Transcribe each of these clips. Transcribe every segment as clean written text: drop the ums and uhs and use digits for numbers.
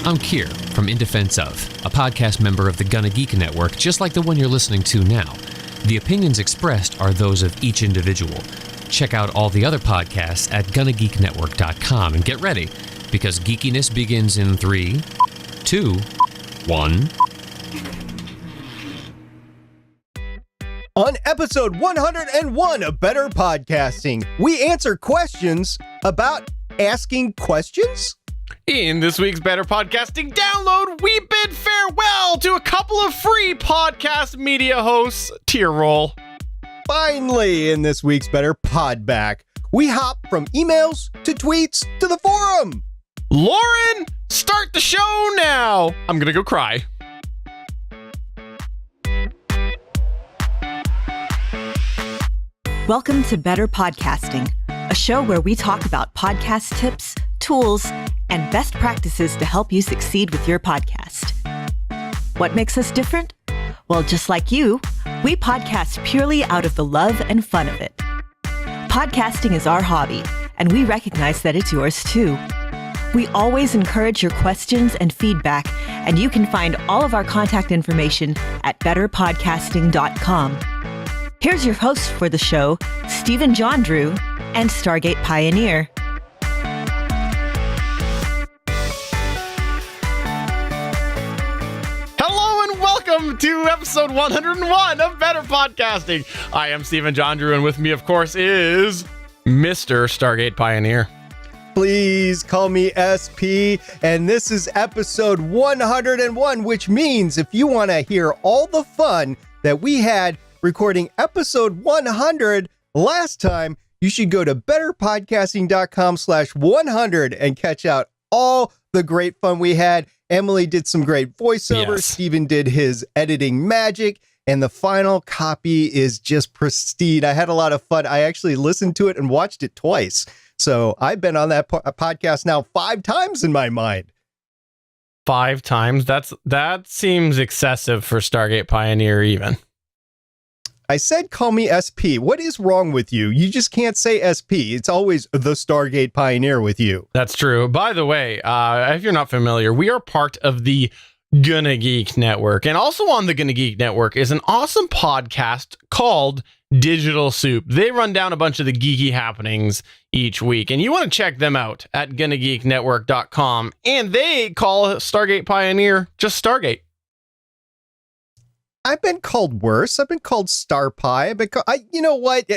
I'm Kier from In Defense Of, a podcast member of the Gonna Geek Network, just like the one you're listening to now. The opinions expressed are those of each individual. Check out all the other podcasts at GonnaGeekNetwork.com and get ready, because geekiness begins in 3, 2, 1... On episode 101 of Better Podcasting, we answer questions about asking questions. In this week's Better Podcasting download, we bid farewell to a couple of free podcast media hosts. Tier roll. Finally, in this week's Better Podback, we hop from emails to tweets to the forum. Lauren, start the show now. I'm gonna go cry. Welcome to Better Podcasting, a show where we talk about podcast tips, tools, and best practices to help you succeed with your podcast. What makes us different? Well, just like you, we podcast purely out of the love and fun of it. Podcasting is our hobby, and we recognize that it's yours too. We always encourage your questions and feedback, and you can find all of our contact information at betterpodcasting.com. Here's your host for the show, Stephen John Drew and Stargate Pioneer. Hello and welcome to episode 101 of Better Podcasting. I am Stephen John Drew, and with me, of course, is Mr. Stargate Pioneer. Please call me SP, and this is episode 101, which means if you want to hear all the fun that we had recording episode 100 last time, you should go to betterpodcasting.com/100 and catch out all the great fun we had. Emily did some great voiceovers. Yes. Stephen did his editing magic, and the final copy is just pristine. I had a lot of fun. I actually listened to it and watched it twice. So I've been on that podcast now 5 times in my mind. 5 times? That seems excessive for Stargate Pioneer even. I said, call me SP. What is wrong with you? You just can't say SP. It's always the Stargate Pioneer with you. That's true. By the way, if you're not familiar, we are part of the Gonna Geek Network. And also on the Gonna Geek Network is an awesome podcast called Digital Soup. They run down a bunch of the geeky happenings each week. And you want to check them out at GonnaGeekNetwork.com. And they call Stargate Pioneer just Stargate. I've been called worse. I've been called Star Pie. I've been you know what?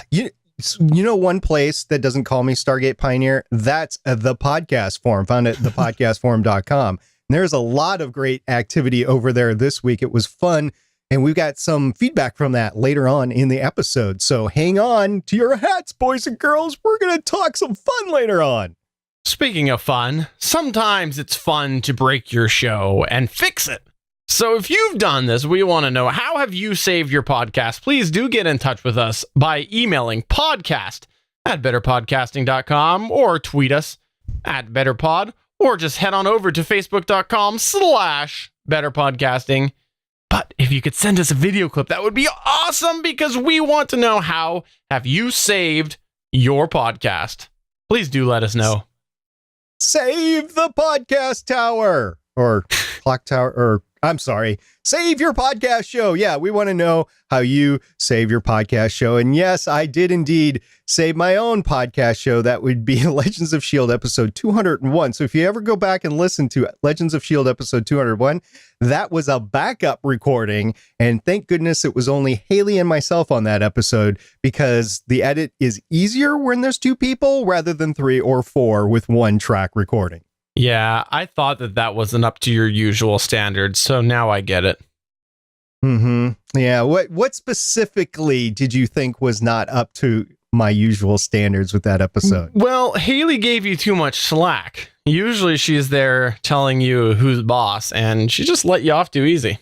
You know one place that doesn't call me Stargate Pioneer? That's the podcast forum, found at thepodcastforum.com. And there's a lot of great activity over there this week. It was fun, and we've got some feedback from that later on in the episode. So hang on to your hats, boys and girls. We're going to talk some fun later on. Speaking of fun, sometimes it's fun to break your show and fix it. So if you've done this, we want to know, how have you saved your podcast? Please do get in touch with us by emailing podcast@betterpodcasting.com or tweet us at betterpod, or just head on over to facebook.com/betterpodcasting. But if you could send us a video clip, that would be awesome, because we want to know, how have you saved your podcast? Please do let us know. Save the podcast tower, or clock tower, or I'm sorry, save your podcast show. Yeah, we want to know how you save your podcast show. And yes, I did indeed save my own podcast show. That would be Legends of S.H.I.E.L.D. episode 201. So if you ever go back and listen to Legends of S.H.I.E.L.D. episode 201, that was a backup recording. And thank goodness it was only Haley and myself on that episode, because the edit is easier when there's 2 people rather than 3 or 4 with 1 track recording. Yeah, I thought that wasn't up to your usual standards, so now I get it. Yeah, what specifically did you think was not up to my usual standards with that episode? Well, Haley gave you too much slack. Usually she's there telling you who's boss, and she just let you off too easy.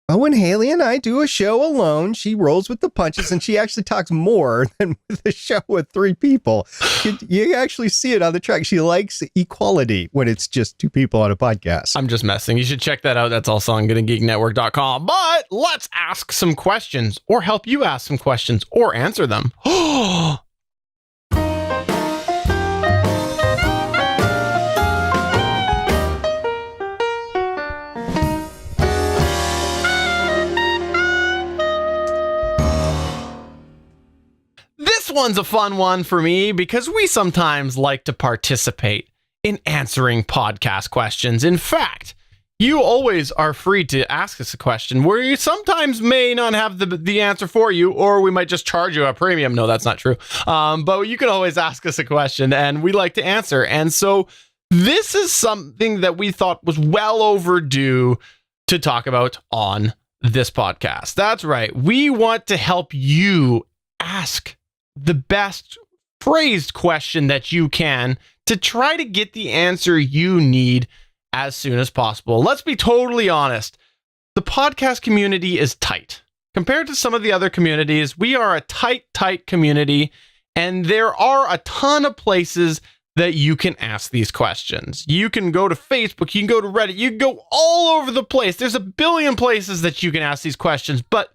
Oh, when Haley and I do a show alone, she rolls with the punches, and she actually talks more than with a show with 3 people. You actually see it on the track. She likes equality when it's just 2 people on a podcast. I'm just messing. You should check that out. That's also on GonnaGeekNetwork.com. But let's ask some questions, or help you ask some questions, or answer them. one's a fun one for me because we sometimes like to participate in answering podcast questions. In fact, you always are free to ask us a question where you sometimes may not have the answer for you, or we might just charge you a premium. No, that's not true. But you can always ask us a question and we like to answer. And so this is something that we thought was well overdue to talk about on this podcast. That's right. We want to help you ask the best phrased question that you can to try to get the answer you need as soon as possible. Let's be totally honest. The podcast community is tight. Compared to some of the other communities, we are a tight community, and there are a ton of places that you can ask these questions. You can go to Facebook, you can go to Reddit, you can go all over the place. There's a billion places that you can ask these questions, but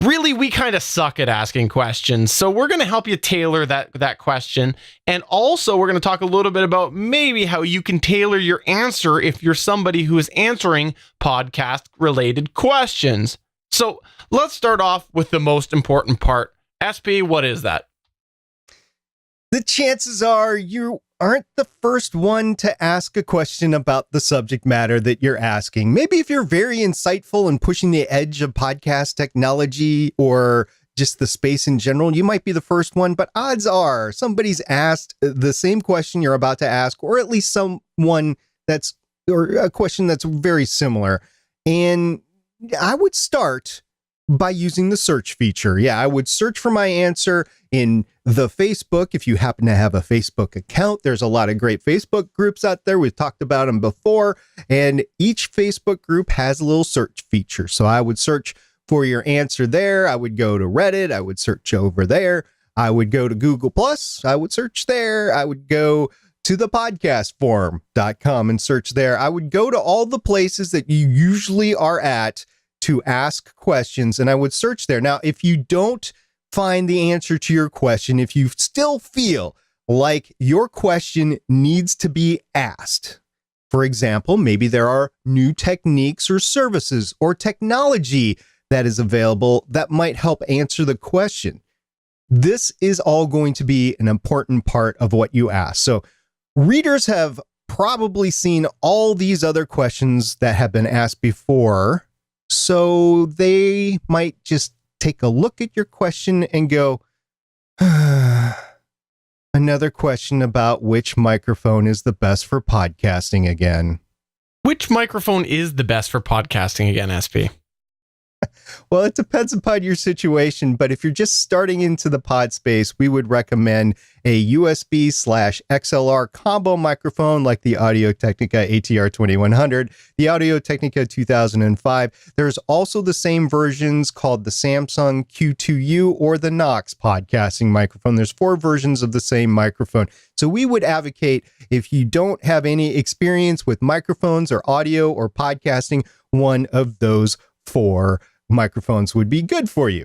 really, we kind of suck at asking questions. So we're going to help you tailor that question. And also, we're going to talk a little bit about maybe how you can tailor your answer if you're somebody who is answering podcast-related questions. So let's start off with the most important part. SP, what is that? The chances are you aren't the first one to ask a question about the subject matter that you're asking. Maybe if you're very insightful and pushing the edge of podcast technology or just the space in general, you might be the first one, but odds are somebody's asked the same question you're about to ask, or at least someone or a question that's very similar. And I would start by using the search feature. Yeah, I would search for my answer in the Facebook. If you happen to have a Facebook account, there's a lot of great Facebook groups out there. We've talked about them before, and each Facebook group has a little search feature. So I would search for your answer there. I would go to Reddit. I would search over there. I would go to Google Plus. I would search there. I would go to the podcastforum.com and search there. I would go to all the places that you usually are at to ask questions, and I would search there. Now, if you don't find the answer to your question, if you still feel like your question needs to be asked, for example, maybe there are new techniques or services or technology that is available that might help answer the question, this is all going to be an important part of what you ask. So readers have probably seen all these other questions that have been asked before, so they might just take a look at your question and go, another question about which microphone is the best for podcasting again. Which microphone is the best for podcasting again, SP? Well, it depends upon your situation, but if you're just starting into the pod space, we would recommend a USB/XLR combo microphone like the Audio-Technica ATR 2100, the Audio-Technica 2005. There's also the same versions called the Samsung Q2U or the Knox podcasting microphone. There's 4 versions of the same microphone. So we would advocate, if you don't have any experience with microphones or audio or podcasting, one of those 4 microphones would be good for you.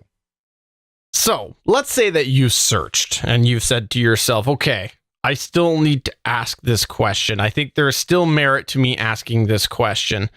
So let's say that you searched and you've said to yourself, okay, I still need to ask this question. I think there is still merit to me asking this question.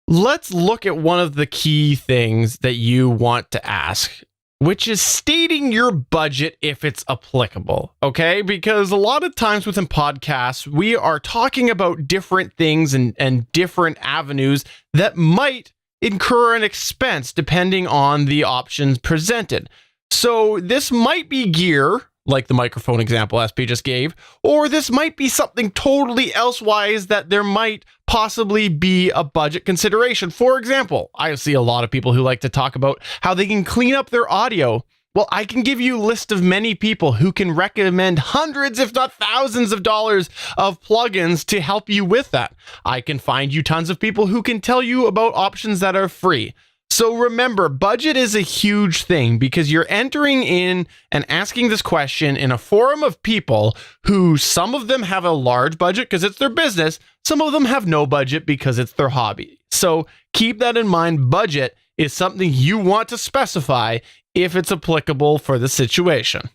Let's look at one of the key things that you want to ask, which is stating your budget if it's applicable, okay? Because a lot of times within podcasts, we are talking about different things and different avenues that might incur an expense depending on the options presented. So this might be gear, like the microphone example SP just gave, or this might be something totally elsewise that there might possibly be a budget consideration. For example, I see a lot of people who like to talk about how they can clean up their audio. Well, I can give you a list of many people who can recommend hundreds, if not thousands of dollars of plugins to help you with that. I can find you tons of people who can tell you about options that are free. So remember, budget is a huge thing because you're entering in and asking this question in a forum of people who, some of them have a large budget because it's their business. Some of them have no budget because it's their hobby. So keep that in mind. Budget is something you want to specify if it's applicable for the situation.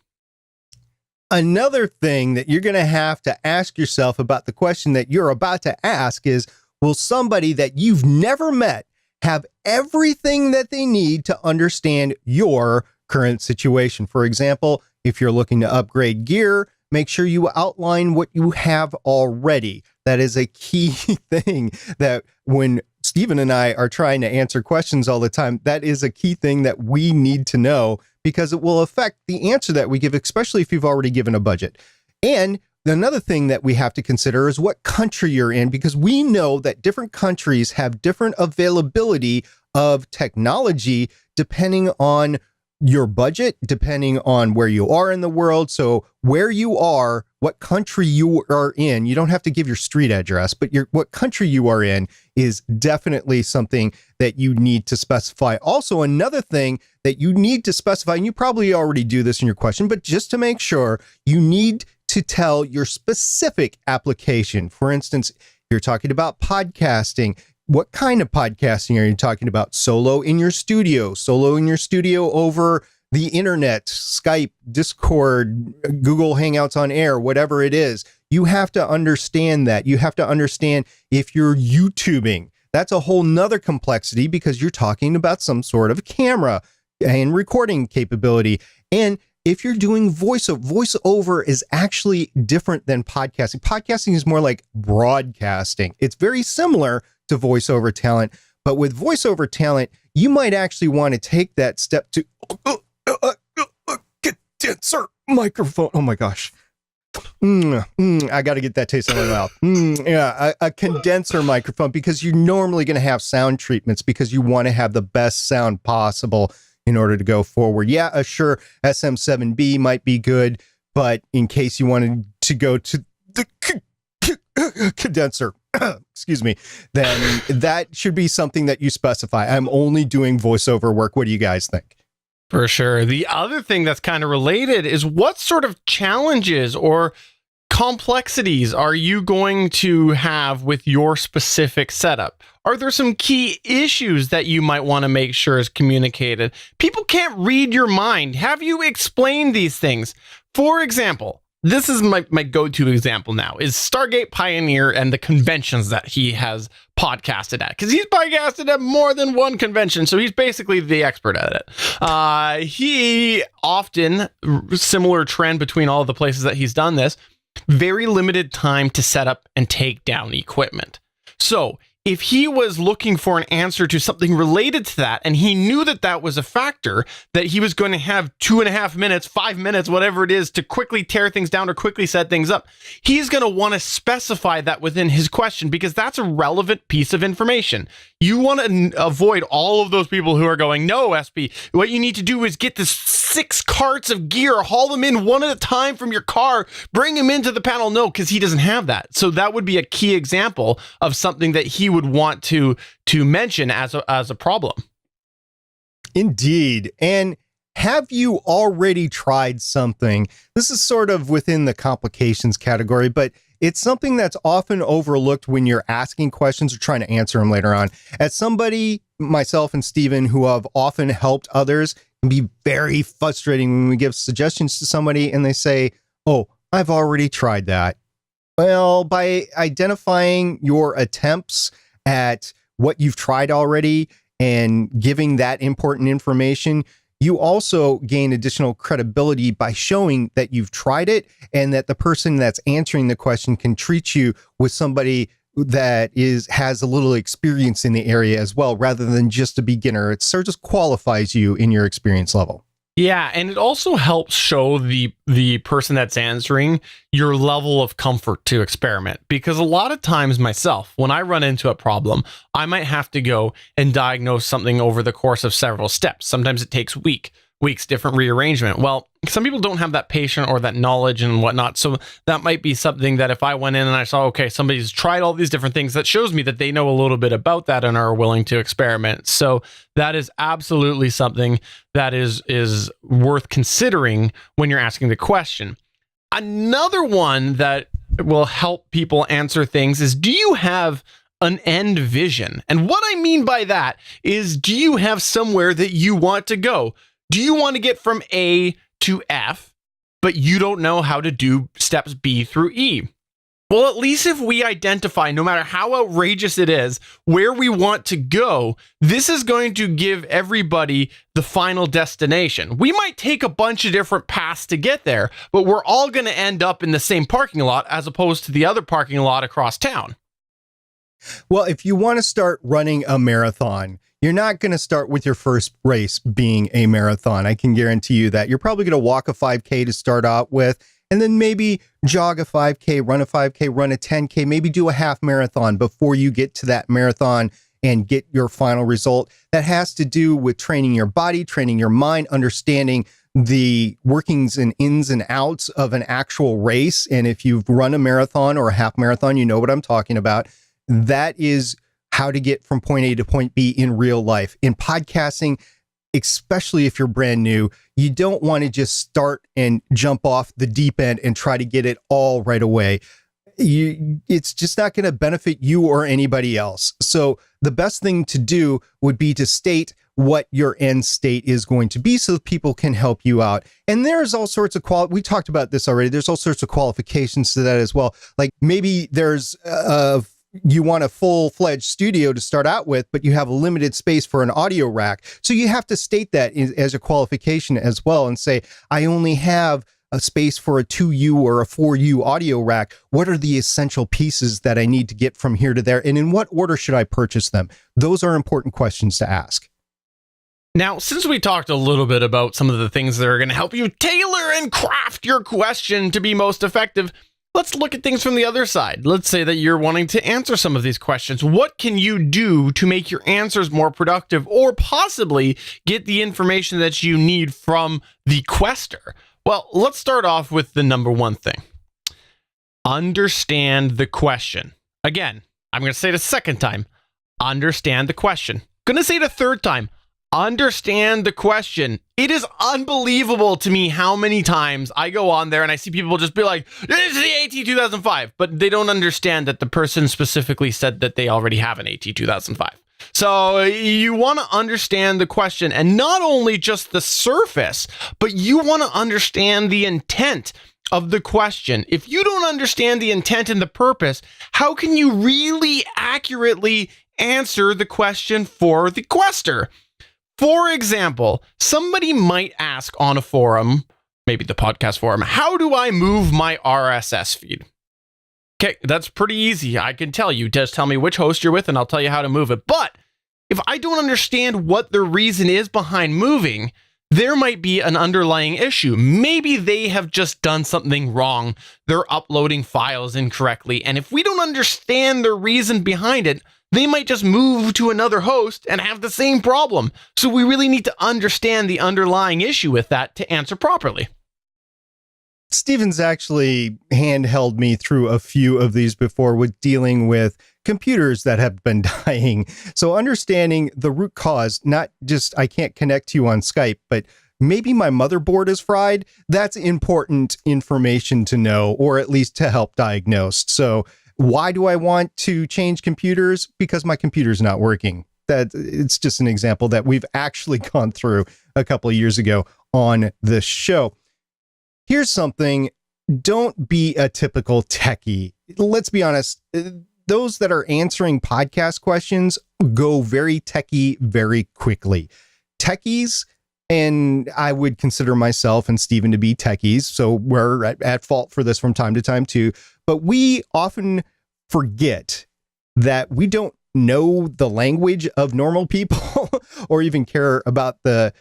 Another thing that you're going to have to ask yourself about the question that you're about to ask is, will somebody that you've never met have everything that they need to understand your current situation? For example, If you're looking to upgrade gear, make sure you outline what you have already. That is a key thing that when Stephen and I are trying to answer questions all the time, that is a key thing that we need to know because it will affect the answer that we give, especially if you've already given a budget. And another thing that we have to consider is what country you're in, because we know that different countries have different availability of technology depending on your budget, depending on where you are in the world. So where you are, what country you are in, you don't have to give your street address, but what country you are in is definitely something that you need to specify. Also, another thing that you need to specify, and you probably already do this in your question, but just to make sure, you need to tell your specific application. For instance, you're talking about podcasting. What kind of podcasting are you talking about? Solo in your studio over the internet, Skype, Discord, Google Hangouts on Air, whatever it is. You have to understand that. You have to understand if you're YouTubing. That's a whole nother complexity because you're talking about some sort of camera and recording capability. And if you're doing voiceover is actually different than podcasting. Podcasting is more like broadcasting. It's very similar to voiceover talent, but with voiceover talent, you might actually want to take that step to condenser microphone. Oh my gosh. I got to get that taste in my mouth. A condenser microphone, because you're normally going to have sound treatments because you want to have the best sound possible in order to go forward. Yeah, a Shure SM7B might be good, but in case you wanted to go to the condenser, excuse me, then that should be something that you specify. I'm only doing voiceover work. What do you guys think? For sure. The other thing that's kind of related is what sort of challenges or complexities are you going to have with your specific setup? Are there some key issues that you might want to make sure is communicated? People can't read your mind. Have you explained these things? For example, this is my go-to example now, is Stargate Pioneer and the conventions that he has podcasted at. Because he's podcasted at more than one convention, so he's basically the expert at it. He often, similar trend between all the places that he's done this, very limited time to set up and take down equipment. So if he was looking for an answer to something related to that, and he knew that that was a factor, that he was going to have 2.5 minutes, 5 minutes, whatever it is, to quickly tear things down or quickly set things up, he's going to want to specify that within his question, because that's a relevant piece of information. You want to avoid all of those people who are going, no, SP, what you need to do is get the 6 carts of gear, haul them in one at a time from your car, bring them into the panel. No, because he doesn't have that. So that would be a key example of something that he would want to mention as a problem. Indeed. And have you already tried something? This is sort of within the complications category, but it's something that's often overlooked when you're asking questions or trying to answer them later on. As somebody, myself and Steven, who have often helped others, can be very frustrating when we give suggestions to somebody and they say, oh, I've already tried that. Well, by identifying your attempts at what you've tried already and giving that important information, you also gain additional credibility by showing that you've tried it and that the person that's answering the question can treat you with somebody that has a little experience in the area as well, rather than just a beginner. It sort of just qualifies you in your experience level. Yeah, and it also helps show the person that's answering your level of comfort to experiment. Because a lot of times myself, when I run into a problem, I might have to go and diagnose something over the course of several steps. Sometimes it takes weeks, different rearrangement. Well, some people don't have that patience or that knowledge and whatnot. So that might be something that if I went in and I saw, okay, somebody's tried all these different things, that shows me that they know a little bit about that and are willing to experiment. So that is absolutely something that is worth considering when you're asking the question. Another one that will help people answer things is, do you have an end vision? And what I mean by that is, do you have somewhere that you want to go? Do you want to get from A to F, but you don't know how to do steps B through E? Well, at least if we identify, no matter how outrageous it is, where we want to go, this is going to give everybody the final destination. We might take a bunch of different paths to get there, but we're all going to end up in the same parking lot as opposed to the other parking lot across town. Well, if you want to start running a marathon, you're not going to start with your first race being a marathon. I can guarantee you that. You're probably going to walk a 5K to start out with, and then maybe jog a 5K, run a 5K, run a 10K, maybe do a half marathon before you get to that marathon and get your final result. That has to do with training your body, training your mind, understanding the workings and ins and outs of an actual race. And if you've run a marathon or a half marathon, you know what I'm talking about. That is how to get from point A to point B in real life. In podcasting, especially if you're brand new, you don't want to just start and jump off the deep end and try to get it all right away. It's just not going to benefit you or anybody else. So the best thing to do would be to state what your end state is going to be so that people can help you out. And there's all sorts of we talked about this already. There's all sorts of qualifications to that as well. Like maybe there's you want a full-fledged studio to start out with, but you have a limited space for an audio rack. So you have to state that as a qualification as well and say, I only have a space for a 2U or a 4U audio rack. What are the essential pieces that I need to get from here to there? And in what order should I purchase them? Those are important questions to ask. Now, since we talked a little bit about some of the things that are going to help you tailor and craft your question to be most effective, let's look at things from the other side. Let's say that you're wanting to answer some of these questions. What can you do to make your answers more productive or possibly get the information that you need from the quester? Well, let's start off with the number one thing. Understand the question. Again, I'm going to say it a second time. Understand the question. Going to say it a third time. Understand the question. It is unbelievable to me how many times I go on there and I see people just be like, this is the AT 2005, but they don't understand that the person specifically said that they already have an AT 2005. So you want to understand the question, and not only just the surface, but you want to understand the intent of the question. If you don't understand the intent and the purpose, how can you really accurately answer the question for the quester? For example, somebody might ask on a forum, maybe the podcast forum, how do I move my RSS feed? Okay, that's pretty easy. I can tell you. Just tell me which host you're with and I'll tell you how to move it. But if I don't understand what the reason is behind moving, there might be an underlying issue. Maybe they have just done something wrong. They're uploading files incorrectly. And if we don't understand the reason behind it, they might just move to another host and have the same problem. So we really need to understand the underlying issue with that to answer properly. Steven's actually handheld me through a few of these before with dealing with computers that have been dying. So understanding the root cause, not just I can't connect to you on Skype, but maybe my motherboard is fried. That's important information to know, or at least to help diagnose. So why do I want to change computers? Because my computer's not working. It's just an example that we've actually gone through a couple of years ago on this show. Here's something. Don't be a typical techie. Let's be honest. Those that are answering podcast questions go very techie very quickly. Techies, and I would consider myself and Steven to be techies, so we're at fault for this from time to time too. But we often forget that we don't know the language of normal people or even care about that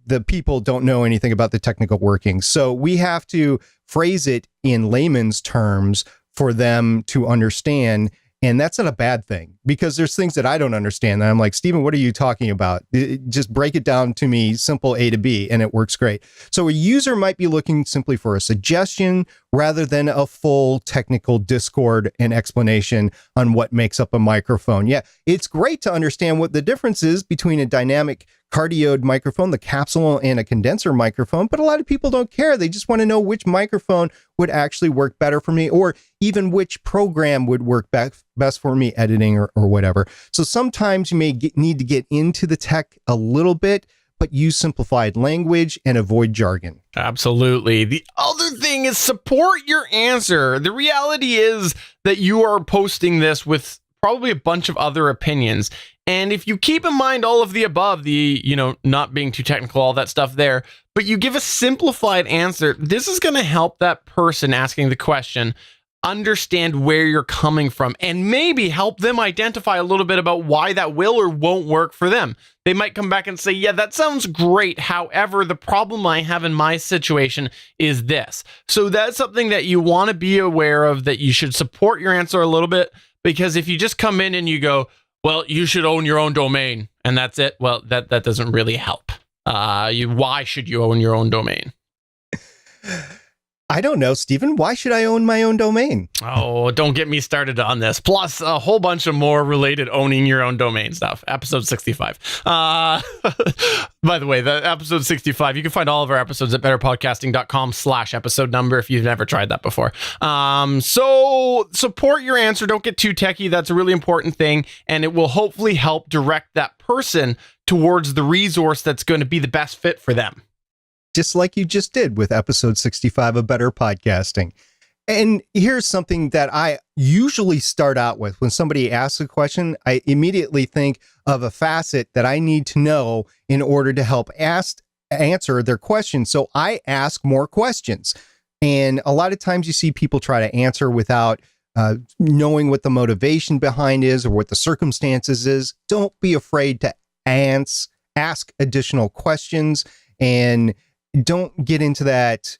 the people don't know anything about the technical workings. So we have to phrase it in layman's terms for them to understand. And that's not a bad thing, because there's things that I don't understand that I'm like, Steven, what are you talking about? Just break it down to me, simple A to B, and it works great. So a user might be looking simply for a suggestion rather than a full technical discord and explanation on what makes up a microphone. Yeah, it's great to understand what the difference is between a dynamic cardioid microphone, the capsule, and a condenser microphone, but a lot of people don't care. They just want to know which microphone would actually work better for me, or even which program would work best for me editing or whatever. So sometimes you may need to get into the tech a little bit, but use simplified language and avoid jargon. Absolutely. The other thing is support your answer. The reality is that you are posting this with probably a bunch of other opinions. And if you keep in mind all of the above, the, not being too technical, all that stuff there, but you give a simplified answer, this is going to help that person asking the question understand where you're coming from and maybe help them identify a little bit about why that will or won't work for them. They might come back and say, yeah, that sounds great. However, the problem I have in my situation is this. So that's something that you want to be aware of, that you should support your answer a little bit, because if you just come in and you go, well, you should own your own domain and that's it, well, that doesn't really help. Why should you own your own domain? I don't know, Stephen. Why should I own my own domain? Oh, don't get me started on this. Plus a whole bunch of more related owning your own domain stuff. Episode 65. By the way, the episode 65, you can find all of our episodes at betterpodcasting.com/episode number if you've never tried that before. So support your answer. Don't get too techie. That's a really important thing. And it will hopefully help direct that person towards the resource that's going to be the best fit for them. Just like you just did with episode 65 of Better Podcasting. And here's something that I usually start out with. When somebody asks a question, I immediately think of a facet that I need to know in order to help answer their question. So I ask more questions. And a lot of times you see people try to answer without knowing what the motivation behind is or what the circumstances is. Don't be afraid to ask additional questions, and don't get into that.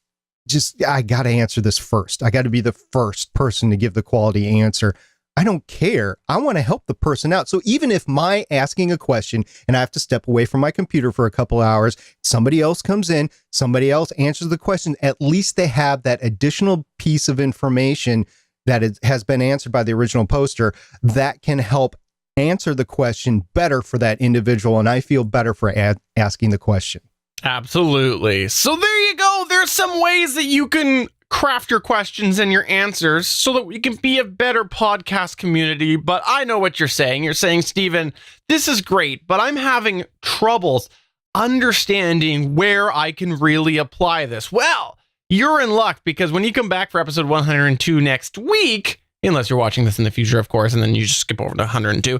I got to answer this first. I got to be the first person to give the quality answer. I don't care. I want to help the person out. So even if my asking a question and I have to step away from my computer for a couple hours, somebody else comes in, somebody else answers the question, at least they have that additional piece of information that has been answered by the original poster that can help answer the question better for that individual. And I feel better for asking the question. Absolutely. So there you go. There's some ways that you can craft your questions and your answers so that we can be a better podcast community. But I know what you're saying. You're saying, Stephen, this is great, but I'm having troubles understanding where I can really apply this. Well, you're in luck, because when you come back for episode 102 next week, unless you're watching this in the future, of course, and then you just skip over to 102.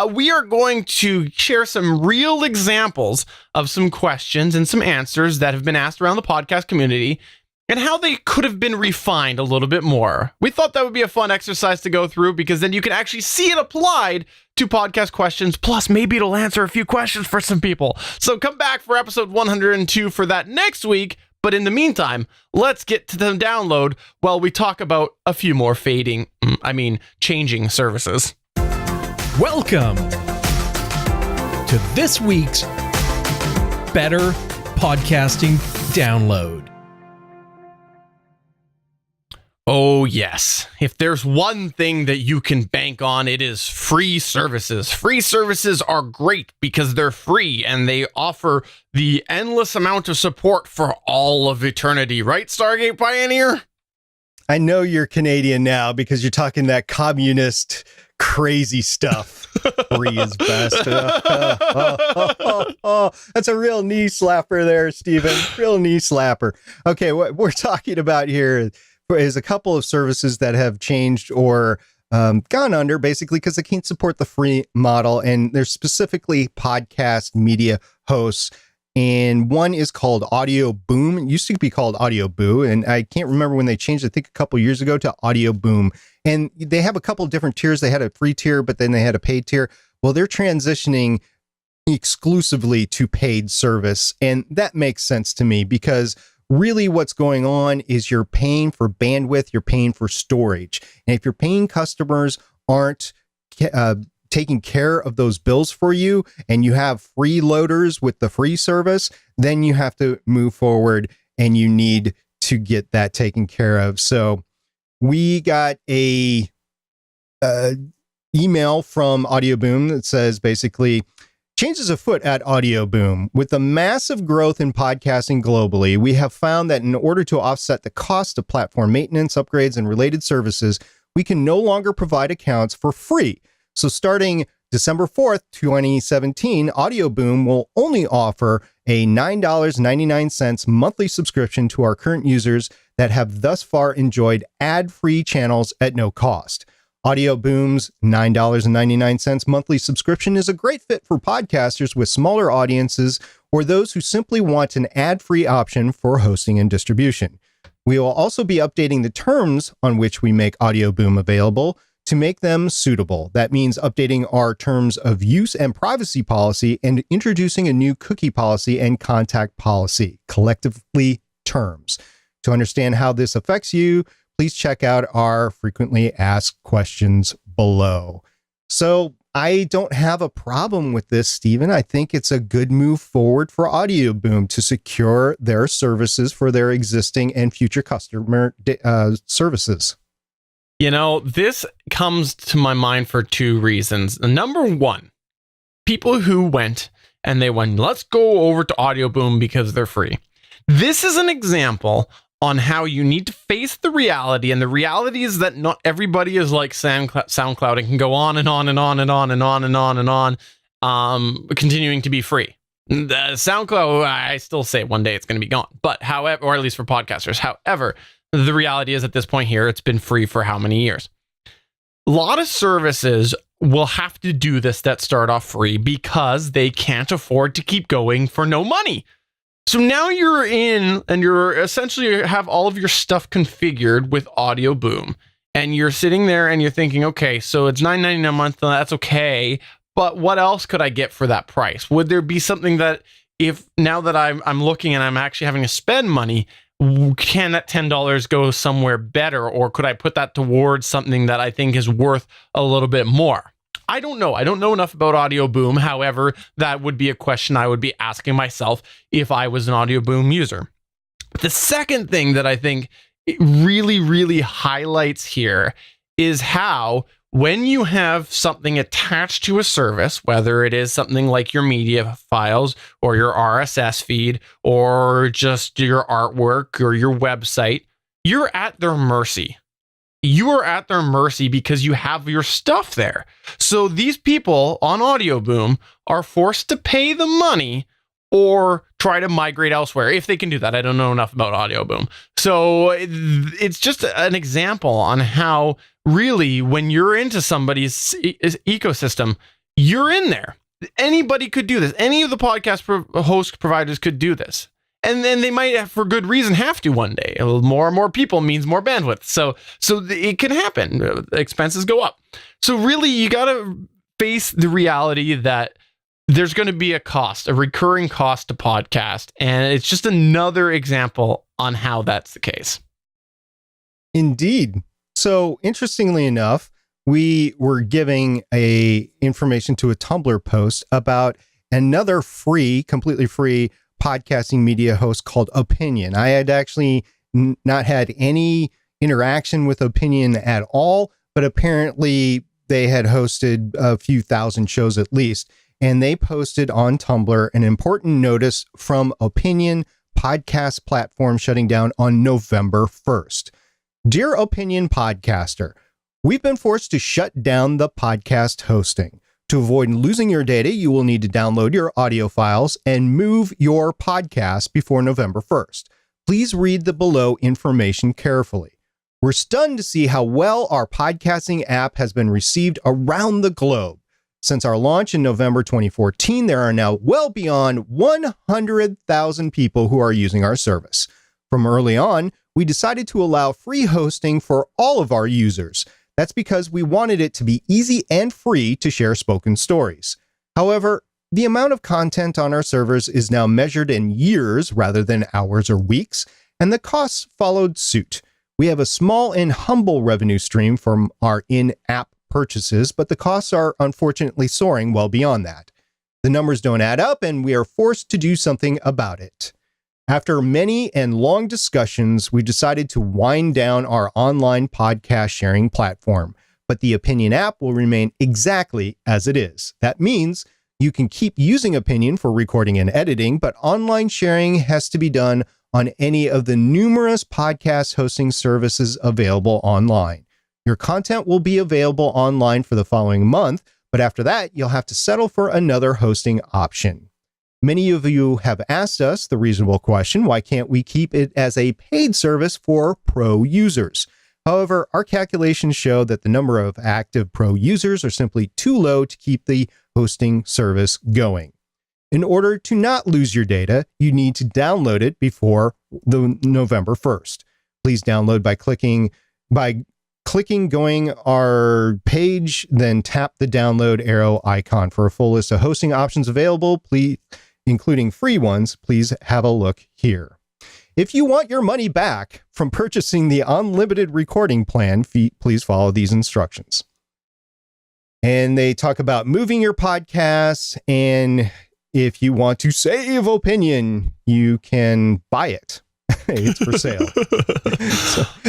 We are going to share some real examples of some questions and some answers that have been asked around the podcast community and how they could have been refined a little bit more. We thought that would be a fun exercise to go through, because then you can actually see it applied to podcast questions. Plus, maybe it'll answer a few questions for some people. So come back for episode 102 for that next week. But in the meantime, let's get to the download while we talk about a few more changing services. Welcome to this week's Better Podcasting Download. Oh, yes. If there's one thing that you can bank on, it is free services. Free services are great because they're free and they offer the endless amount of support for all of eternity. Right, Stargate Pioneer? I know you're Canadian now because you're talking that communist crazy stuff. Free is best. That's a real knee slapper there, Stephen. Real knee slapper. Okay, what we're talking about here is a couple of services that have changed or gone under, basically because they can't support the free model, and they're specifically podcast media hosts. And one is called Audio Boom. It used to be called Audio Boo, and I can't remember when they changed, I think a couple years ago, to Audio Boom. And they have a couple of different tiers. They had a free tier, but then they had a paid tier. Well, they're transitioning exclusively to paid service, and that makes sense to me, because really what's going on is you're paying for bandwidth, you're paying for storage. And if your paying customers aren't taking care of those bills for you, and you have freeloaders with the free service, then you have to move forward and you need to get that taken care of. So we got a email from Audio Boom that says basically, changes afoot at Audio Boom. With the massive growth in podcasting globally, we have found that in order to offset the cost of platform maintenance, upgrades, and related services, we can no longer provide accounts for free. So starting December 4th, 2017, Audio Boom will only offer a $9.99 monthly subscription to our current users that have thus far enjoyed ad-free channels at no cost. Audio Boom's $9.99 monthly subscription is a great fit for podcasters with smaller audiences or those who simply want an ad-free option for hosting and distribution. We will also be updating the terms on which we make Audio Boom available to make them suitable. That means updating our terms of use and privacy policy and introducing a new cookie policy and contact policy, collectively terms. To understand how this affects you, please check out our frequently asked questions below. So I don't have a problem with this, Stephen. I think it's a good move forward for Audio Boom to secure their services for their existing and future customer services. You know, this comes to my mind for two reasons. Number one, people who went, let's go over to Audio Boom because they're free. This is an example on how you need to face the reality. And the reality is that not everybody is like SoundCloud and can go on and on and on and on and on and on and on, continuing to be free. The SoundCloud, I still say one day it's going to be gone, but however, or at least for podcasters. However, the reality is at this point here, it's been free for how many years? A lot of services will have to do this that start off free because they can't afford to keep going for no money. So now you're in and you're essentially have all of your stuff configured with Audio Boom, and you're sitting there and you're thinking, okay, so it's $9.99 a month. That's okay. But what else could I get for that price? Would there be something that if now that I'm looking and I'm actually having to spend money, can that $10 go somewhere better, or could I put that towards something that I think is worth a little bit more? I don't know. I don't know enough about Audio Boom. However, that would be a question I would be asking myself if I was an Audio Boom user. The second thing that I think it really, really highlights here is how when you have something attached to a service, whether it is something like your media files or your RSS feed or just your artwork or your website, you're at their mercy. You are at their mercy because you have your stuff there. So these people on Audio Boom are forced to pay the money or try to migrate elsewhere if they can do that. I don't know enough about Audio Boom. So it's just an example on how really when you're into somebody's ecosystem, you're in there. Anybody could do this. Any of the podcast host providers could do this. And then they might, for good reason, have to one day. More and more people means more bandwidth. So it can happen. Expenses go up. So really, you got to face the reality that there's going to be a cost, a recurring cost to podcast. And it's just another example on how that's the case. Indeed. So interestingly enough, we were giving information to a Tumblr post about another free, completely free podcasting media host called Opinion. I had actually not had any interaction with Opinion at all, but apparently they had hosted a few thousand shows at least. And they posted on Tumblr an important notice from Opinion podcast platform shutting down on November 1st. Dear Opinion podcaster, we've been forced to shut down the podcast hosting. To avoid losing your data, you will need to download your audio files and move your podcast before November 1st. Please read the below information carefully. We're stunned to see how well our podcasting app has been received around the globe. Since our launch in November 2014, there are now well beyond 100,000 people who are using our service. From early on, we decided to allow free hosting for all of our users. That's because we wanted it to be easy and free to share spoken stories. However, the amount of content on our servers is now measured in years rather than hours or weeks, and the costs followed suit. We have a small and humble revenue stream from our in-app purchases, but the costs are unfortunately soaring well beyond that. The numbers don't add up, and we are forced to do something about it. After many and long discussions, we decided to wind down our online podcast sharing platform, but the Opinion app will remain exactly as it is. That means you can keep using Opinion for recording and editing, but online sharing has to be done on any of the numerous podcast hosting services available online. Your content will be available online for the following month, but after that, you'll have to settle for another hosting option. Many of you have asked us the reasonable question, why can't we keep it as a paid service for pro users? However, our calculations show that the number of active pro users are simply too low to keep the hosting service going. In order to not lose your data, you need to download it before the November 1st. Please download by clicking going our page, then tap the download arrow icon. For a full list of hosting options available, please, including free ones, please have a look here. If you want your money back from purchasing the unlimited recording plan, please follow these instructions. And they talk about moving your podcasts, and if you want to save opinion, you can buy it. It's for sale.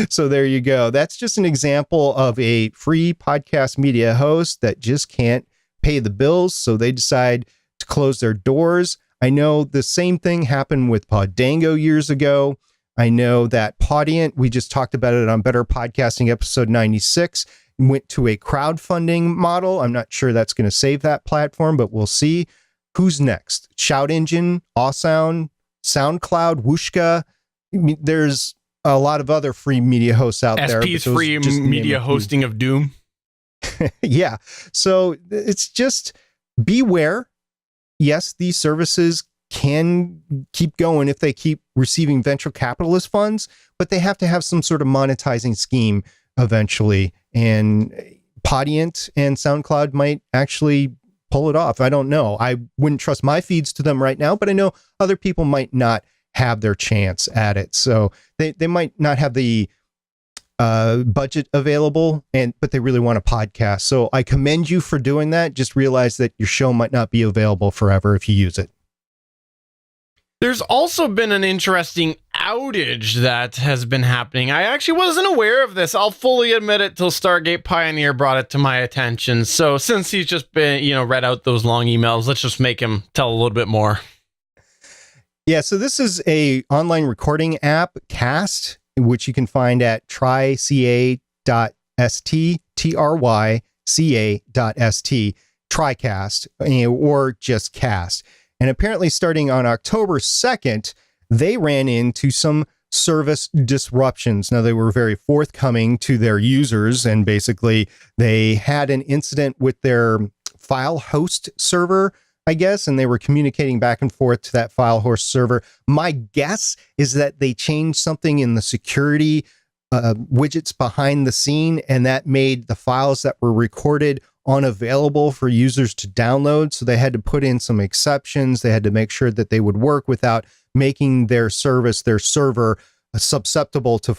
So there you go. That's just an example of a free podcast media host that just can't pay the bills, so they decide to close their doors. I know the same thing happened with Poddango years ago. I know that Podient, we just talked about it on Better Podcasting episode 96, went to a crowdfunding model. I'm not sure that's going to save that platform, but we'll see. Who's next? Shout Engine, Awsound, SoundCloud, Whooshka. I mean, there's a lot of other free media hosts out there. SP's free media hosting of doom. Yeah. So it's just beware. Yes, these services can keep going if they keep receiving venture capitalist funds, but they have to have some sort of monetizing scheme eventually. And Podient and SoundCloud might actually pull it off. I don't know. I wouldn't trust my feeds to them right now, but I know other people might not have their chance at it. So they might not have the budget available, but they really want a podcast. So I commend you for doing that. Just realize that your show might not be available forever if you use it. There's also been an interesting outage that has been happening. I actually wasn't aware of this. I'll fully admit it till Stargate Pioneer brought it to my attention. So since he's just been, read out those long emails, let's just make him tell a little bit more. Yeah, so this is a online recording app, Cast, which you can find at tryca.st, tryca.st, TriCast, or just Cast. And apparently starting on October 2nd, they ran into some service disruptions. Now, they were very forthcoming to their users, and basically they had an incident with their file host server, I guess, and they were communicating back and forth to that file host server. My guess is that they changed something in the security widgets behind the scene, and that made the files that were recorded unavailable for users to download. So they had to put in some exceptions. They had to make sure that they would work without making their server susceptible to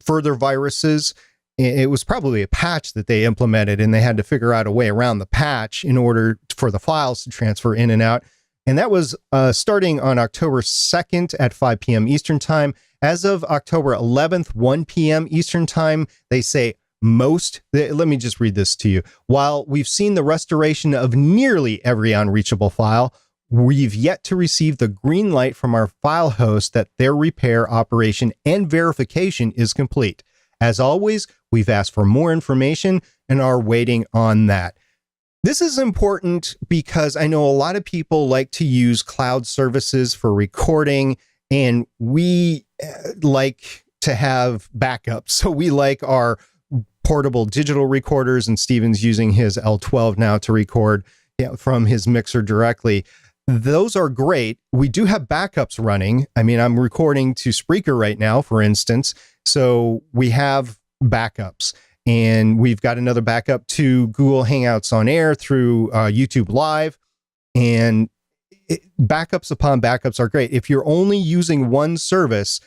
further viruses. It was probably a patch that they implemented, and they had to figure out a way around the patch in order for the files to transfer in and out. And that was starting on October 2nd at 5 p.m. Eastern Time. As of October 11th, 1 p.m. Eastern Time, they say let me just read this to you. While we've seen the restoration of nearly every unreachable file, we've yet to receive the green light from our file host that their repair, operation, and verification is complete. As always, we've asked for more information and are waiting on that. This is important because I know a lot of people like to use cloud services for recording, and we like to have backups. So we like our portable digital recorders, and Steven's using his L12 now to record from his mixer directly. Those are great. We do have backups running. I mean, I'm recording to Spreaker right now, for instance. So we have backups, and we've got another backup to Google Hangouts on Air through YouTube Live, and backups upon backups are great. If you're only using one service,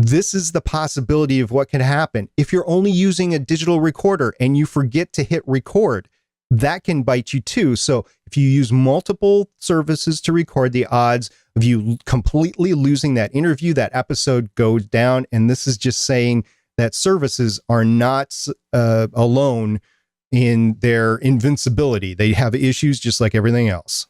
this is the possibility of what can happen. If you're only using a digital recorder and you forget to hit record, that can bite you too. So if you use multiple services to record, the odds of you completely losing that interview, that episode, goes down. And this is just saying that services are not alone in their invincibility. They have issues just like everything else.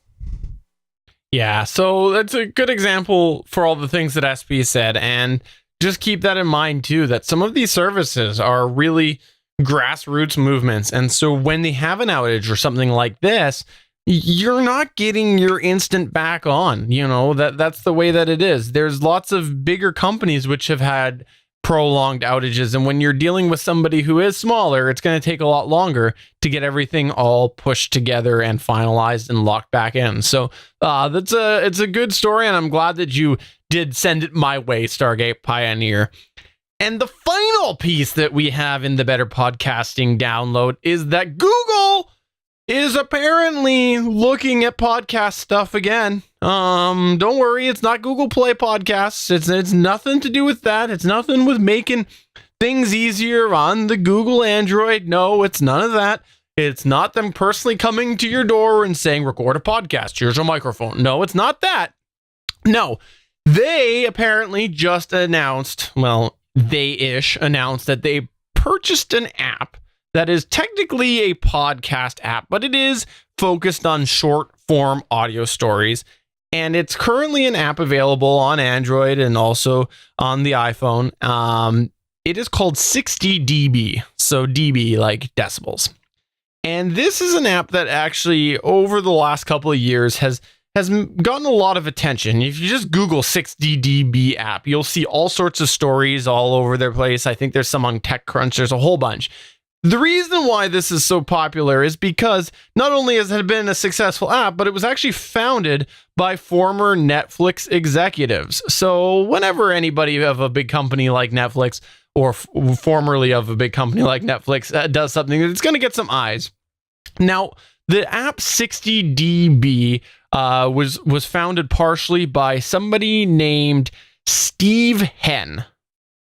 Yeah, so that's a good example for all the things that SP said. And just keep that in mind too, that some of these services are really grassroots movements. And so when they have an outage or something like this, you're not getting your instant back on. That's the way that it is. There's lots of bigger companies which have had prolonged outages, and when you're dealing with somebody who is smaller, it's going to take a lot longer to get everything all pushed together and finalized and locked back in. So it's a good story, and I'm glad that you did send it my way, Stargate Pioneer. And the final piece that we have in the Better Podcasting download is that Google is apparently looking at podcast stuff again. Don't worry, it's not Google Play Podcasts. It's nothing to do with that. It's nothing with making things easier on the Google Android. No, it's none of that. It's not them personally coming to your door and saying, record a podcast, here's a microphone. No, it's not that. No, they apparently just announced, they-ish announced that they purchased an app that is technically a podcast app, but it is focused on short form audio stories. And it's currently an app available on Android and also on the iPhone. It is called 60dB. So dB like decibels. And this is an app that actually over the last couple of years has gotten a lot of attention. If you just Google 60dB app, you'll see all sorts of stories all over their place. I think there's some on TechCrunch. There's a whole bunch. The reason why this is so popular is because not only has it been a successful app, but it was actually founded by former Netflix executives. So whenever anybody of a big company like Netflix or formerly of a big company like Netflix does something, it's going to get some eyes. Now, the app 60dB was founded partially by somebody named Steve Henn,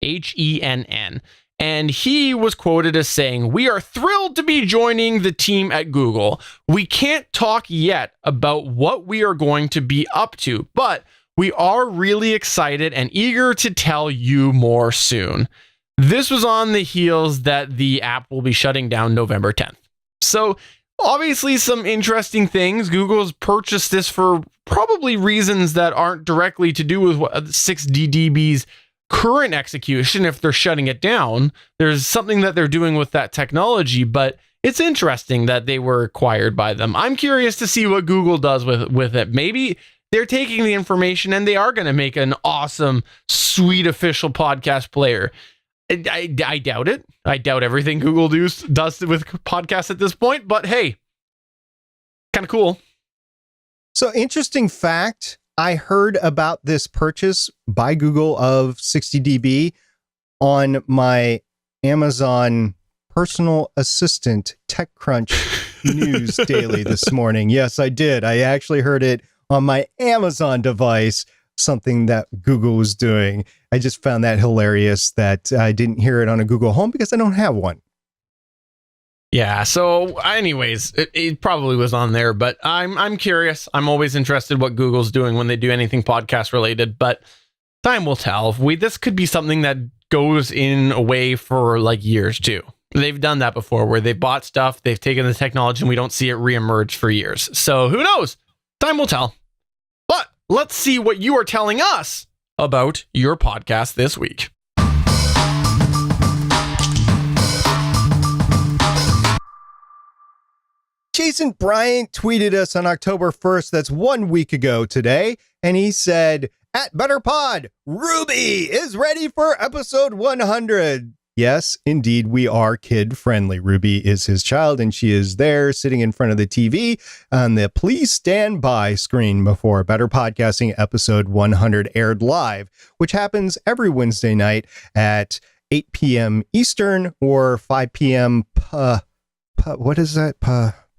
Henn. And he was quoted as saying, "We are thrilled to be joining the team at Google. We can't talk yet about what we are going to be up to, but we are really excited and eager to tell you more soon." This was on the heels that the app will be shutting down November 10th. So obviously some interesting things. Google's purchased this for probably reasons that aren't directly to do with 60dB's current execution. If they're shutting it down, there's something that they're doing with that technology, but it's interesting that they were acquired by them. I'm curious to see what Google does with it. Maybe they're taking the information and they are going to make an awesome, sweet official podcast player. I doubt it. I doubt everything Google does with podcasts at this point, but hey, kind of cool. So interesting fact, I heard about this purchase by Google of 60dB on my Amazon personal assistant TechCrunch news daily this morning. Yes, I did. I actually heard it on my Amazon device, something that Google was doing. I just found that hilarious that I didn't hear it on a Google Home because I don't have one. Yeah, so anyways, it probably was on there, but I'm curious. I'm always interested what Google's doing when they do anything podcast related, but time will tell. This could be something that goes in away for like years too. They've done that before where they bought stuff, they've taken the technology and we don't see it reemerge for years. So who knows? Time will tell. But let's see what you are telling us about your podcast this week. Jason Bryant tweeted us on October 1st, that's 1 week ago today, and he said, "At BetterPod, Ruby is ready for episode 100. Yes, indeed, we are kid-friendly. Ruby is his child, and she is there sitting in front of the TV on the Please Stand By screen before Better Podcasting episode 100 aired live, which happens every Wednesday night at 8 p.m. Eastern or 5 p.m. What is that?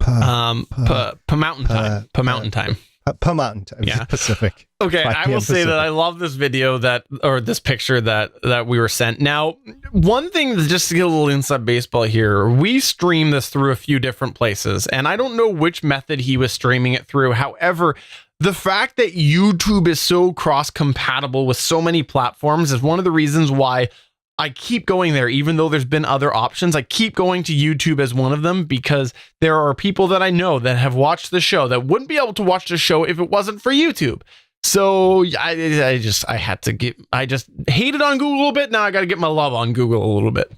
Mountain time. Mountain time. Mountain time. Yeah. Pacific. Okay, I will say that I love this video this picture that we were sent. Now, one thing, just to get a little inside baseball here, we stream this through a few different places, and I don't know which method he was streaming it through. However, the fact that YouTube is so cross-compatible with so many platforms is one of the reasons why I keep going there, even though there's been other options. I keep going to YouTube as one of them because there are people that I know that have watched the show that wouldn't be able to watch the show if it wasn't for YouTube. So I just hated on Google a bit. Now I got to get my love on Google a little bit.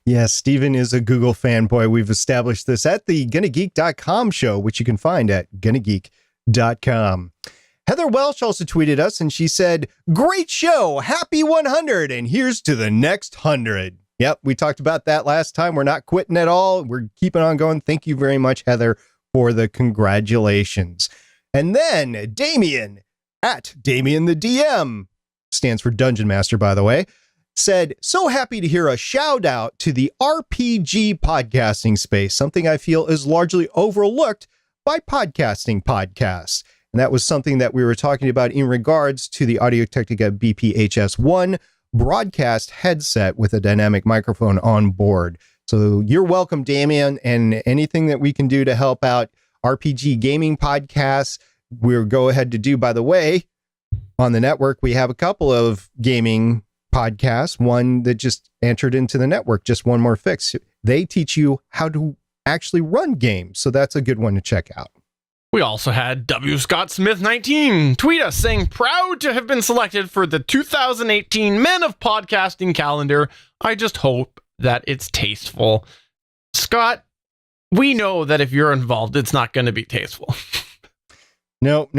Yes, Steven is a Google fanboy. We've established this at the GonnaGeek.com show, which you can find at GonnaGeek.com. Heather Welsh also tweeted us, and she said, "Great show, happy 100, and here's to the next 100." Yep, we talked about that last time. We're not quitting at all. We're keeping on going. Thank you very much, Heather, for the congratulations. And then Damien, at Damien the DM, stands for Dungeon Master, by the way, said, "So happy to hear a shout out to the RPG podcasting space, something I feel is largely overlooked by podcasting podcasts." And that was something that we were talking about in regards to the Audio-Technica BPHS-1 broadcast headset with a dynamic microphone on board. So you're welcome, Damien, and anything that we can do to help out RPG gaming podcasts, we'll go ahead to do. By the way, on the network, we have a couple of gaming podcasts, one that just entered into the network, Just One More Fix. They teach you how to actually run games. So that's a good one to check out. We also had W. Scott Smith 19 tweet us saying, "Proud to have been selected for the 2018 Men of Podcasting calendar. I just hope that it's tasteful." Scott, we know that if you're involved, it's not going to be tasteful. No.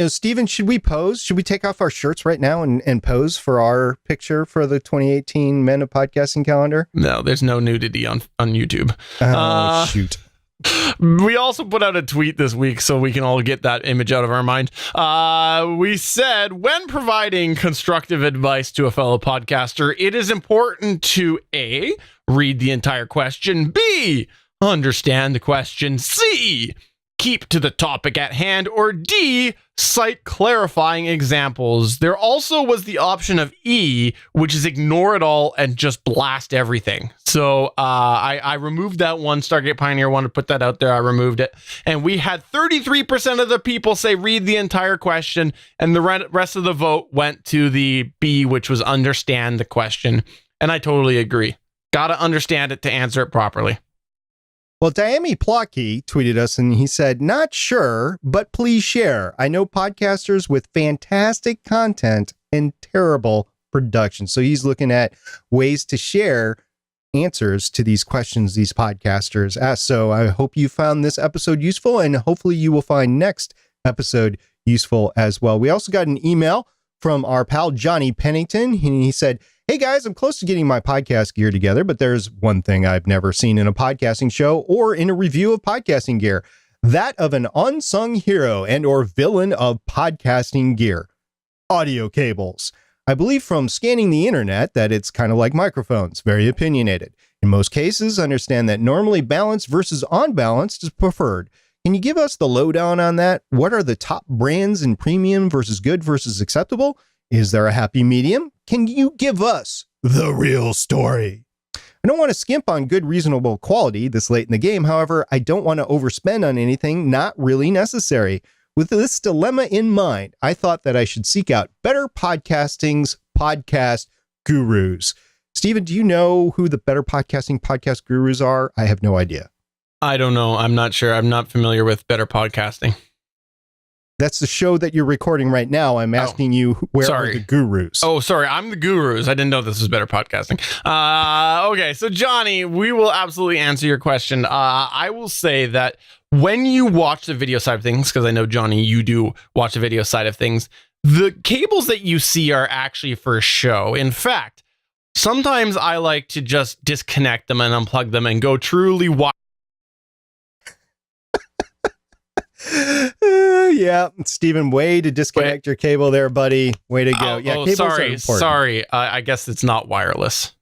Steven, should we pose? Should we take off our shirts right now and pose for our picture for the 2018 Men of Podcasting calendar? No, there's no nudity on YouTube. Shoot. We also put out a tweet this week so we can all get that image out of our mind. We said, when providing constructive advice to a fellow podcaster, it is important to A, read the entire question, B, understand the question, C, keep to the topic at hand, or D, cite clarifying examples. There also was the option of E, which is ignore it all and just blast everything. So I removed that one. Stargate Pioneer wanted to put that out there. I removed it. And we had 33% of the people say read the entire question, and the rest of the vote went to the B, which was understand the question. And I totally agree. Got to understand it to answer it properly. Well, Diami Plocky tweeted us and he said, "Not sure, but please share. I know podcasters with fantastic content and terrible production." So he's looking at ways to share answers to these questions these podcasters ask. So I hope you found this episode useful, and hopefully you will find next episode useful as well. We also got an email from our pal Johnny Pennington. He said, "Hey guys, I'm close to getting my podcast gear together, but there's one thing I've never seen in a podcasting show or in a review of podcasting gear, that of an unsung hero and or villain of podcasting gear, audio cables. I believe from scanning the internet that it's kind of like microphones, very opinionated. In most cases, understand that normally balanced versus unbalanced is preferred. Can you give us the lowdown on that? What are the top brands in premium versus good versus acceptable? Is there a happy medium? Can you give us the real story? I don't want to skimp on good, reasonable quality this late in the game. However, I don't want to overspend on anything not really necessary. With this dilemma in mind, I thought that I should seek out Better Podcasting's podcast gurus." Steven, do you know who the Better Podcasting podcast gurus are? I have no idea. I don't know. I'm not sure. I'm not familiar with Better Podcasting. That's the show that you're recording right now. I'm asking you, where are the gurus? Oh, sorry. I'm the gurus. I didn't know this was Better Podcasting. Okay. So Johnny, we will absolutely answer your question. I will say that when you watch the video side of things, because I know, Johnny, you do watch the video side of things, the cables that you see are actually for show. In fact, sometimes I like to just disconnect them and unplug them and go truly wild. Yeah, Steven, way to disconnect your cable there, buddy. Way to go. Cables are important. Sorry. I guess it's not wireless.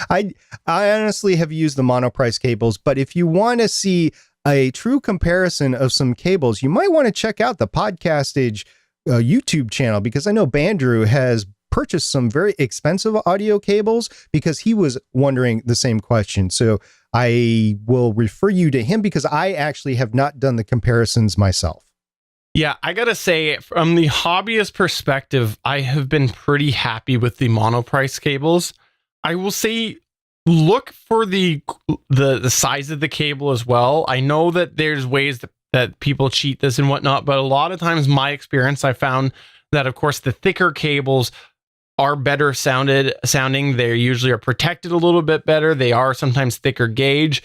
I honestly have used the monoprice cables, but if you want to see a true comparison of some cables, you might want to check out the Podcastage YouTube channel, because I know Bandrew has purchased some very expensive audio cables because he was wondering the same question. So I will refer you to him because I actually have not done the comparisons myself. Yeah, I gotta say, from the hobbyist perspective, I have been pretty happy with the monoprice cables. I will say, look for the size of the cable as well. I know that there's ways that people cheat this and whatnot, but a lot of times my experience, I found that, of course, the thicker cables are better sounding. They usually are protected a little bit better. They are sometimes thicker gauge.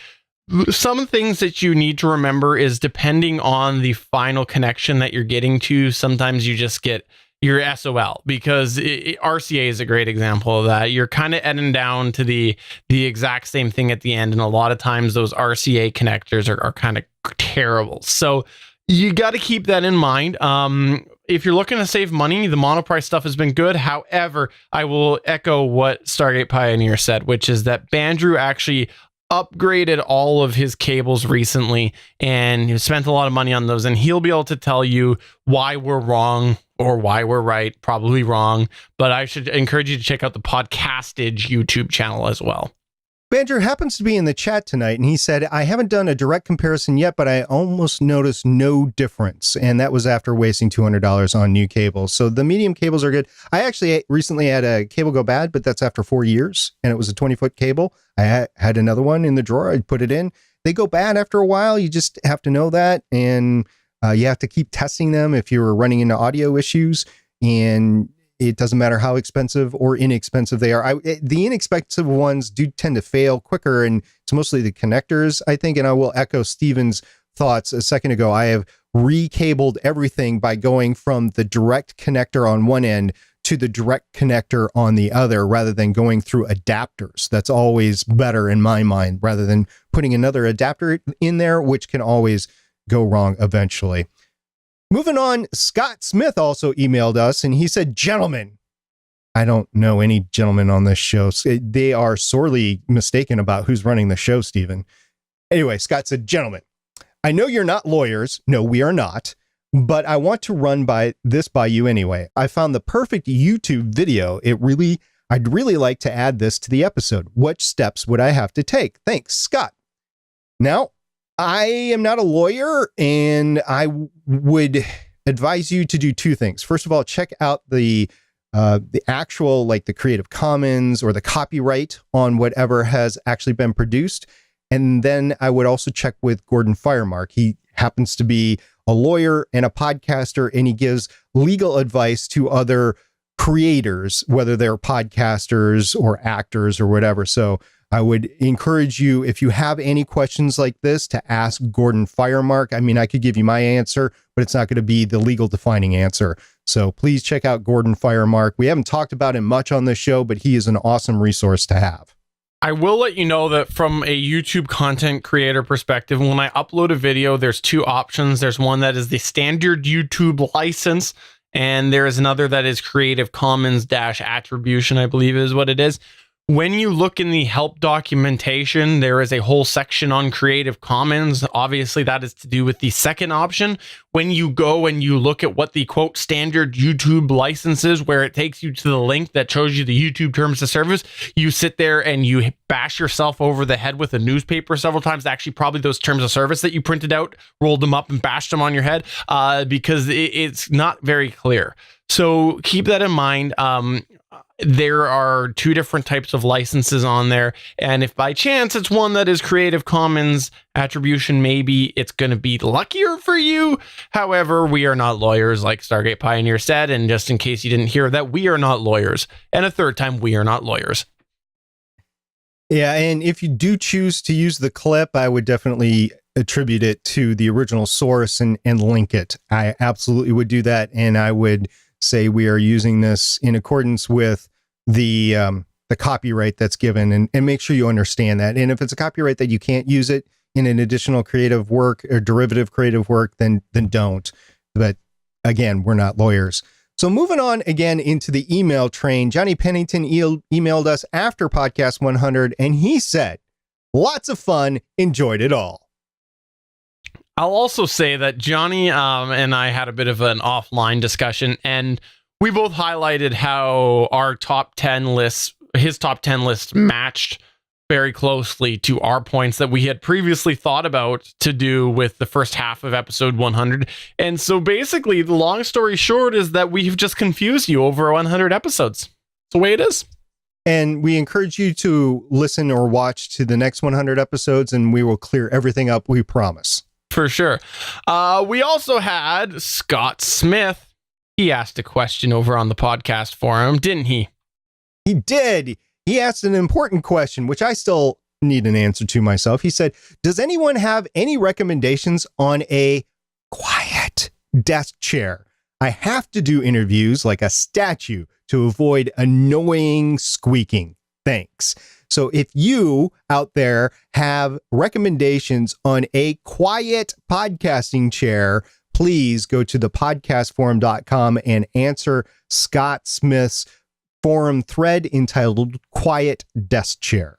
Some things that you need to remember is depending on the final connection that you're getting to, sometimes you just get your SOL, because RCA is a great example of that. You're kind of ending down to the exact same thing at the end, and a lot of times those RCA connectors are kind of terrible. So you got to keep that in mind. If you're looking to save money, the monoprice stuff has been good. However, I will echo what Stargate Pioneer said, which is that Bandrew actually upgraded all of his cables recently, and he spent a lot of money on those, and he'll be able to tell you why we're wrong or why we're right. Probably wrong, but I should encourage you to check out the Podcastage YouTube channel as well. Bandrew happens to be in the chat tonight, and he said, I haven't done a direct comparison yet, but I almost noticed no difference. And that was after wasting $200 on new cables. So the medium cables are good. I actually recently had a cable go bad, but that's after 4 years, and it was a 20-foot cable. I had another one in the drawer. I put it in. They go bad after a while. You just have to know that. And you have to keep testing them if you're running into audio issues. And it doesn't matter how expensive or inexpensive they are. The inexpensive ones do tend to fail quicker, and it's mostly the connectors, I think. And I will echo Steven's thoughts a second ago. I have recabled everything by going from the direct connector on one end to the direct connector on the other, rather than going through adapters. That's always better in my mind, rather than putting another adapter in there, which can always go wrong eventually. Moving on, Scott Smith also emailed us, and he said, gentlemen, I don't know any gentlemen on this show. They are sorely mistaken about who's running the show, Stephen. Anyway, Scott said, gentlemen, I know you're not lawyers. No, we are not. But I want to run this by you anyway. I found the perfect YouTube video. I'd really like to add this to the episode. What steps would I have to take? Thanks, Scott. Now, I am not a lawyer, and I would advise you to do two things. First of all, check out the actual, like the Creative Commons or the copyright on whatever has actually been produced. And then I would also check with Gordon Firemark. He happens to be a lawyer and a podcaster, and he gives legal advice to other creators, whether they're podcasters or actors or whatever. So I would encourage you, if you have any questions like this, to ask Gordon Firemark. I mean, I could give you my answer, but it's not going to be the legal defining answer. So please check out Gordon Firemark. We haven't talked about him much on this show, but he is an awesome resource to have. I will let you know that from a YouTube content creator perspective, when I upload a video, there's two options. There's one that is the standard YouTube license, and there is another that is Creative Commons -attribution, I believe is what it is. When you look in the help documentation, there is a whole section on Creative Commons. Obviously, that is to do with the second option. When you go and you look at what the quote standard YouTube license is, where it takes you to the link that shows you the YouTube terms of service, you sit there and you bash yourself over the head with a newspaper several times. Actually, probably those terms of service that you printed out, rolled them up and bashed them on your head, because it's not very clear. So keep that in mind. There are two different types of licenses on there, and if by chance it's one that is Creative Commons attribution, maybe it's going to be luckier for you. However, we are not lawyers, like Stargate Pioneer said, and just in case you didn't hear that, we are not lawyers. And a third time, we are not lawyers. Yeah, and if you do choose to use the clip, I would definitely attribute it to the original source and link it. I absolutely would do that, and I would say we are using this in accordance with the copyright that's given, and make sure you understand that. And if it's a copyright that you can't use it in an additional creative work or derivative creative work, then don't. But again, we're not lawyers. So moving on again into the email train, Johnny Pennington emailed us after podcast 100, and he said, lots of fun, enjoyed it all. I'll also say that Johnny and I had a bit of an offline discussion, and we both highlighted how our top 10 lists, his top 10 list, matched very closely to our points that we had previously thought about to do with the first half of episode 100. And so basically, the long story short is that we've just confused you over 100 episodes. It's the way it is. And we encourage you to listen or watch to the next 100 episodes, and we will clear everything up, we promise. For sure. We also had Scott Smith. He asked a question over on the podcast forum, didn't he? He did. He asked an important question, which I still need an answer to myself. He said, does anyone have any recommendations on a quiet desk chair? I have to do interviews like a statue to avoid annoying squeaking. Thanks. So if you out there have recommendations on a quiet podcasting chair, please go to thepodcastforum.com and answer Scott Smith's forum thread entitled Quiet Desk Chair.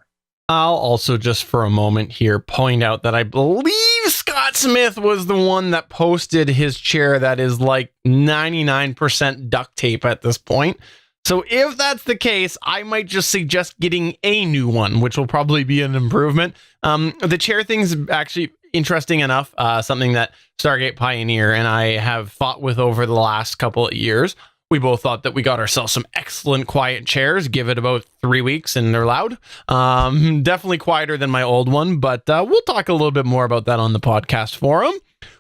I'll also just for a moment here point out that I believe Scott Smith was the one that posted his chair that is like 99% duct tape at this point. So if that's the case, I might just suggest getting a new one, which will probably be an improvement. The chair thing's actually interesting enough, something that Stargate Pioneer and I have fought with over the last couple of years. We both thought that we got ourselves some excellent quiet chairs. Give it about 3 weeks and they're loud. Definitely quieter than my old one, but we'll talk a little bit more about that on the podcast forum.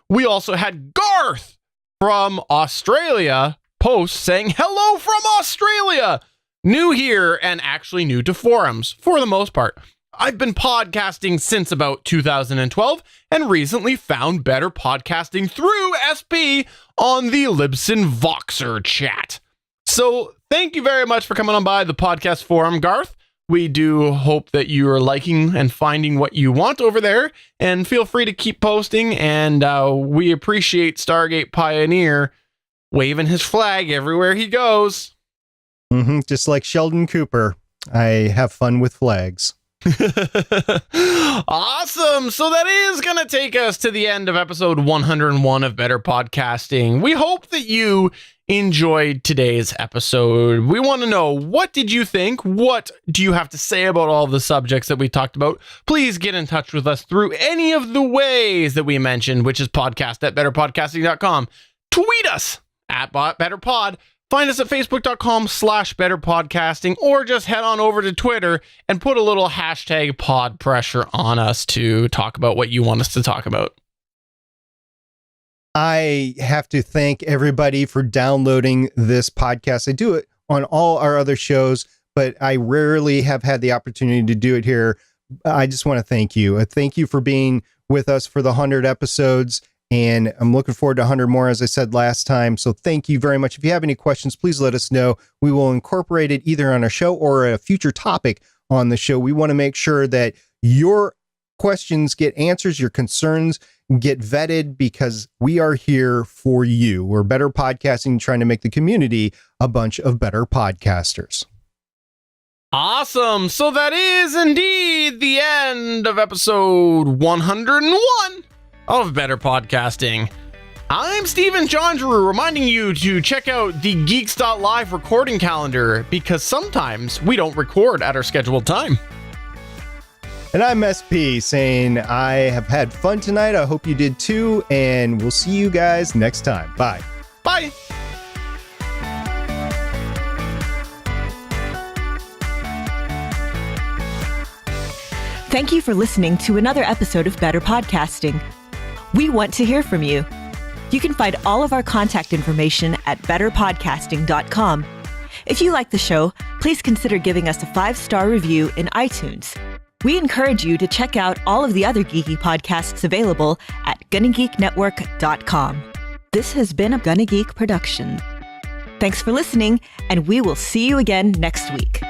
We also had Garth from Australia post saying, hello from Australia. New here and actually new to forums for the most part. I've been podcasting since about 2012 and recently found better podcasting through SP on the Libsyn Voxer chat. So thank you very much for coming on by the podcast forum, Garth. We do hope that you are liking and finding what you want over there, and feel free to keep posting. And we appreciate Stargate Pioneer waving his flag everywhere he goes. Just like Sheldon Cooper, I have fun with flags. Awesome. So that is going to take us to the end of episode 101 of Better Podcasting. We hope that you enjoyed today's episode. We want to know, what did you think? What do you have to say about all the subjects that we talked about? Please get in touch with us through any of the ways that we mentioned, which is podcast@betterpodcasting.com. Tweet us at BetterPod. Find us at facebook.com/betterpodcasting, or just head on over to Twitter and put a little hashtag pod pressure on us to talk about what you want us to talk about. I have to thank everybody for downloading this podcast. I do it on all our other shows, but I rarely have had the opportunity to do it here. I just want to thank you. Thank you for being with us for the 100 episodes. And I'm looking forward to 100 more, as I said last time. So thank you very much. If you have any questions, please let us know. We will incorporate it either on a show or a future topic on the show. We want to make sure that your questions get answers, your concerns get vetted, because we are here for you. We're Better Podcasting, trying to make the community a bunch of better podcasters. Awesome. So that is indeed the end of episode 101 of Better Podcasting. I'm Steven Jondrew, reminding you to check out the Geeks.live recording calendar, because sometimes we don't record at our scheduled time. And I'm SP, saying I have had fun tonight. I hope you did too, and we'll see you guys next time. Bye. Bye. Thank you for listening to another episode of Better Podcasting. We want to hear from you. You can find all of our contact information at betterpodcasting.com. If you like the show, please consider giving us a 5-star review in iTunes. We encourage you to check out all of the other geeky podcasts available at GonnaGeekNetwork.com. This has been a Gonna Geek production. Thanks for listening, and we will see you again next week.